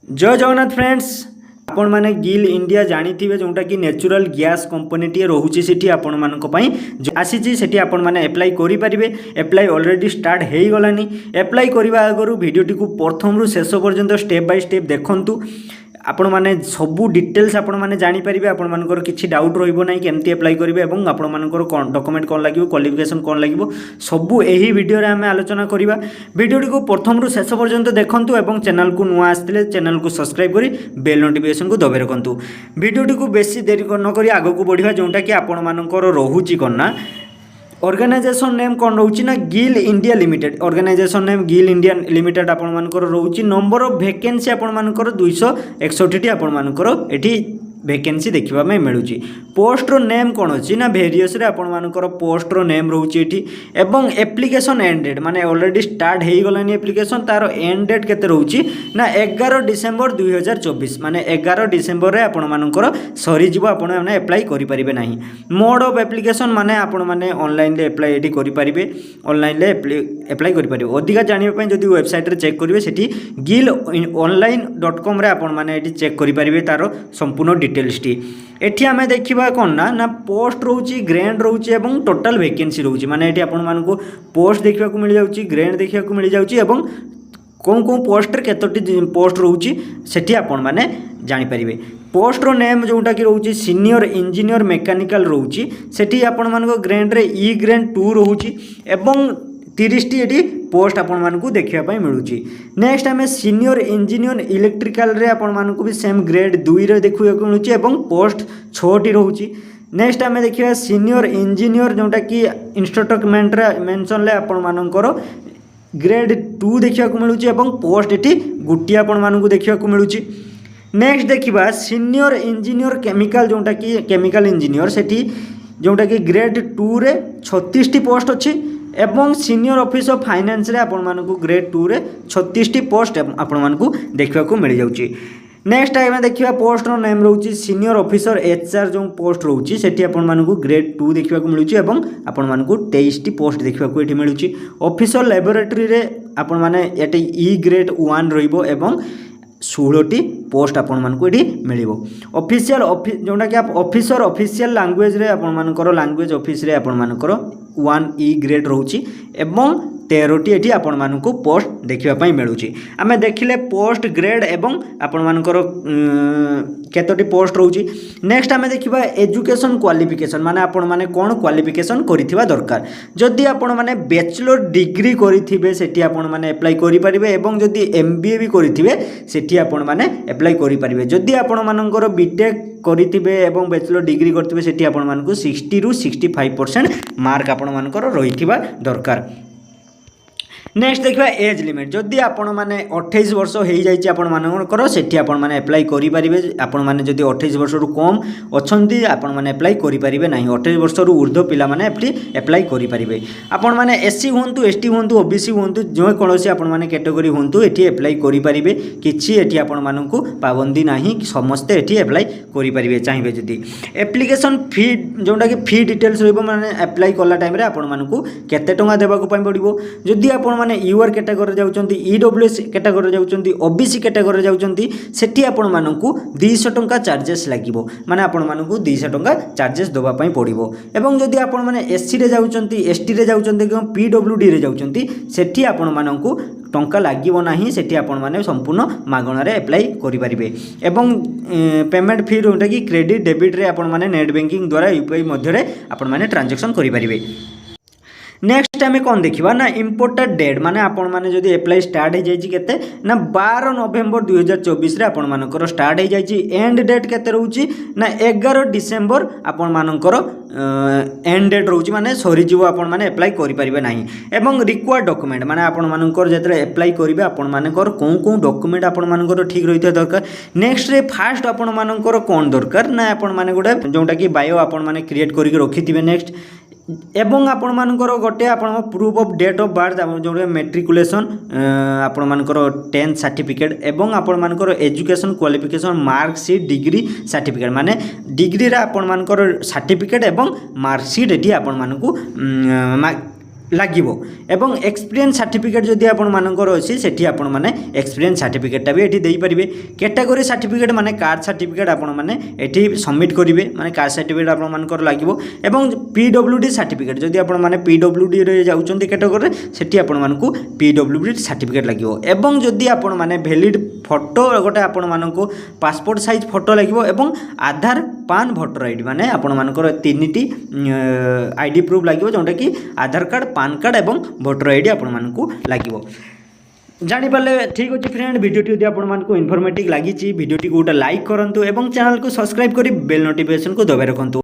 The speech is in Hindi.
जय जगन्नाथ फ्रेंड्स। आपण माने गिल इंडिया जानिथिबे जोंटा कि नेचुरल गैस कंपनी टी रोहुची सेठी आपण मानको पई आसीची सेठी आपण माने अप्लाई करि परिबे। अप्लाई ऑलरेडी स्टार्ट हेई गलानी। अप्लाई करिवा आगरु वीडियो टी को प्रथम रु शेष पर्यंत स्टेप बाय स्टेप देखंतु। आपण माने सबू डिटेल्स आपण माने जानि परिबे। आपण मानकर किछि डाउट रहइबो नै केमती अप्लाई करिवे एवं आपण मानकर डॉक्यूमेंट कोन लागिवो क्वालिफिकेशन कोन लागिवो सबू एही वीडियो रे हमें आलोचना करिवा। वीडियो को प्रथम रु शेष पर्यंत देखंतु एवं चैनल को नुआ आस्तिले चैनल को सब्सक्राइब करी बेल नोटिफिकेशन को दबे रखंतु। वीडियो को बेसी देरी न करी आगो को बढ़िया जोंटा कि आपण मानकर रहूची कोना ऑर्गेनाइजेशन नेम कौन रोची ना Gill India limited. Organisation name Gill India limited आपण मानकर रोची। नंबर ऑफ वैकेंसी आपण मानकर 261 आपण मानकर एठी वैकेंसी देखा मिलूँ। पोस्टर नेम कौन अच्छी ना भेरियस आपण मानकर पोस्टर नेम रोचे एठी एवं एप्लिकेशन एंड डेट माने ऑलरेडी स्टार्ट हो गलानी एप्लिकेशन तार एंड डेट केते रोची ना 11 डिसेंबर 2024 माने 11 डिसेंबर रे आपण मानकर सरी जीवो आपण माने अप्लाई करि परिबे नाही। मोड ऑफ एप्लिकेशन माने आपण माने ऑनलाइन ले अप्लाई एठी करि परिबे। ऑनलाइन ले अप्लाई करि परिबे। अधिका जानिबा पय जदि वेबसाइट रे चेक करिवे सेठी gill.online रे आपण माने एठी चेक करि परिबे तार संपूर्ण डिटेल्स टी। एठी हमें देखिबा कोन ना पोस्ट रोची ग्रेड रोची एवं टोटल वैकेंसी रोची माने एठी आपण मानको पोस्ट देखिबा को मिल जाउची ग्रेड देखिबा को मिल जाउची एवं कौन कौन पोस्ट केतोटी पोस्ट रोची सेठी आपण माने जानि परिबे। पोस्टर नेम जोटा कि रोची सीनियर इंजीनियर मेकानिकल रोची सेठी आपण मानको ग्रेड रे ई ग्रेड 2 रोची एवं 30 टी एटी पोस्ट आपण मानकु देखिबा पय मिलुची। नेक्स्ट हमें सीनियर इंजीनियर इलेक्ट्रिकल रे आपण मानकु भी सेम ग्रेड 2 रे देखिबा को मिलुची एवं पोस्ट 6 टी रहउची। नेक्स्ट हमें देखिबा सीनियर इंजीनियर जोटा कि इंस्ट्रक्टरमेंट रे मेंशन ले आपण मानकर ग्रेड 2 देखिबा को मिलुची एवं पोस्ट एटी गुटी आपण मानकु देखिबा को मिलुची। नेक्स्ट देखिबा सीनियर इंजीनियर केमिकल जोटा कि केमिकल इंजीनियर सेठी जोटा कि ग्रेड 2 रे 36 टी पोस्ट अछि एवं सीनियर ऑफिस ऑफ फाइनेंस रे आपण मानकु ग्रेड 2 रे 36 टी पोस्ट आपण मानकु देखिबा को मिल जाउची। नेक्स्ट टाइम देखिबा पोस्ट रो नेम रहउची सीनियर ऑफिसर एचआर जो पोस्ट रहउची सेठी आपण मानकु ग्रेड 2 देखिबा को मिलुची एवं आपण मानकु 23 टी पोस्ट देखिबा को एठी मिलुची। ऑफिसर लैबोरेटरी रे आपण माने एटी ई ग्रेड 1 रहइबो एवं 16 टी पोस्ट आपण मानकु एठी मिलिबो। ऑफिशियल जोटा कि ऑफिसर ऑफिशियल लैंग्वेज रे आपण मानकर लैंग्वेज ऑफिस रे आपण मानकर 1 ई ग्रेड रहउची एवं 13 टी एठी आपण मानकु पोस्ट देखिबा पय मिलुची। आमे देखिले पोस्ट ग्रेड एवं आपण मानकर केतोटी पोस्ट रहउची। नेक्स्ट आमे देखिबा एजुकेशन क्वालिफिकेशन माने आपण माने कोन क्वालिफिकेशन करिथिबा दरकार। जदि आपण माने बैचलर डिग्री करिथिबे सेठी आपण माने अप्लाई करि परिबे एवं जदि एमबीए भी करिथिबे सेठी आपण माने अप्लाई करि परिबे। जदि आपण मानकर बीटेक करिथिबे एवं बैचलर डिग्री करथिबे सेठी आपण मानकु 60 रु 65% मार्क आपण मानकर रहिथिबा दरकार। नेक्स्ट देखिबा एज लिमिट जदि आपण माने 28 वर्ष हो जाइछि आपण मानकर सेठी आपण माने अप्लाई करि परिबे। आपण माने जदि 28 वर्ष रु कम अछंती आपण माने अप्लाई करि परिबे नाही। 28 वर्ष रु ऊर्ध्व पिला माने अप्लाई करि परिबे। आपण माने एससी होंतु एसटी होंतु ओबीसी होंतु जो कोनोसी आपण माने कैटेगरी होंतु एठी अप्लाई करि परिबे। किछि एठी आपण मानकु पाबंदी नाही समस्त एठी अप्लाई करि परिबे चाहिबे। जदि एप्लिकेशन फी जोटा कि फी डिटेल्स रहबो माने अप्लाई करला टाइम रे आपण मानकु केते टंका देबा को पय पड़िबो। जदि आपण माने यूआर कैटेगरी जाउचंती ईडब्ल्यूएस कैटेगरी जाउचंती ओबीसी कैटेगरी जाउचंती सेठी आपण मानकु 200 टंका चार्जेस लागिवो माने आपण मानकु 200 टंका चार्जेस देबा पय पड़िबो। एवं जदि आपण माने एससी रे जाउचंती एसटी रे जाउचंती कि पीडब्ल्यूडी रे जाउचंती सेठी आपण मानकु टंका लागिवो नाही। सेठी आपण माने संपूर्ण मागणा रे अप्लाई करि परिबे। एवं पेमेंट फी रोटा कि क्रेडिट डेबिट रे आपण माने नेट बैंकिंग द्वारा यूपीआई मध्य रे आपण माने ट्रांजैक्शन करि परिबे। नेक्स्ट आम कौन देखा ना इम्पोर्टेड डेट माने आपण माने जदि अप्लाई स्टार्ट हो जाइए केते ना 12 नवेम्बर 2024 रे आपण मानकर स्टार्ट हो जाइए। एंड डेट केते रहउची ना 11 डिसेम्बर आपण मानकर एंड डेट रहउची माने सरी जीवो आपण माने अप्लाई करि परिबे नाही। एवं रिक्वायर्ड डॉक्यूमेंट माने आपण मानकर जेतरे अप्लाई करिवे आपण मानकर कोन डॉक्यूमेंट आपण मानकर ठीक रहिता दरकार। नेक्स्ट रे फास्ट आपण मानकर कोन दरकार ना आपण माने गोटे जोटा कि बायो आपण माने क्रिएट करिक रखिथिबे। नेक्स्ट एवं आपण मानकर गोटे आपण proof of date of birth जो मेट्रिकुलेशन आपण मानकर 10th सर्टिफिकेट एवं आपण मानकर education qualification marksheet degree certificate माने डिग्री रा आपण मानकर सर्टिफिकेट एवं मार्कशीट एटी आपण मानकु লাগিব এবং এক্সপিরিয়েন্স সার্টিফিকেট যদি আপনার অছি সেটি আপনার এক্সপিরিয়েন্স সার্টিফিকেটটা বি এটি দিয়ে ক্যাটেগোরি সার্টিফিকেট মানে কাস্ট সার্টিফিকেট আপনার এটি সবমিট করবে মানে কাস্ট সার্টিফিকেট আপনার লাগিব এবং পিডব্লুডি সার্টিফিকেট যদি আপনার পিডব্লুডি যাচ্ছেন ক্যাটেগোরি সেটি আপনার পিডব্লুডি সার্টিফিকেট লাগিব এবং যদি আপনার ভ্যালিড ফটো গোটে আপনার পাসপোর্ট সাইজ ফটো লাগিব এবং আধার পান ভোটর আইডি মানে আপনার তিনটি আইডি প্রুফ লাগিব যেটা কি আধার কার্ড পান কার্ড এবং ভোটর আইডি আপনার লাগিব জাঁপারে ঠিক আছে ফ্রেন্ড ভিডিওটি যদি আপনার ইনফরমেটিভ লাগিছি ভিডিওটি গোटे লাইক করতু এবং চ্যানেল को सब्सक्राइब कर बेल नोटिफिकेशन को दबाई रखु।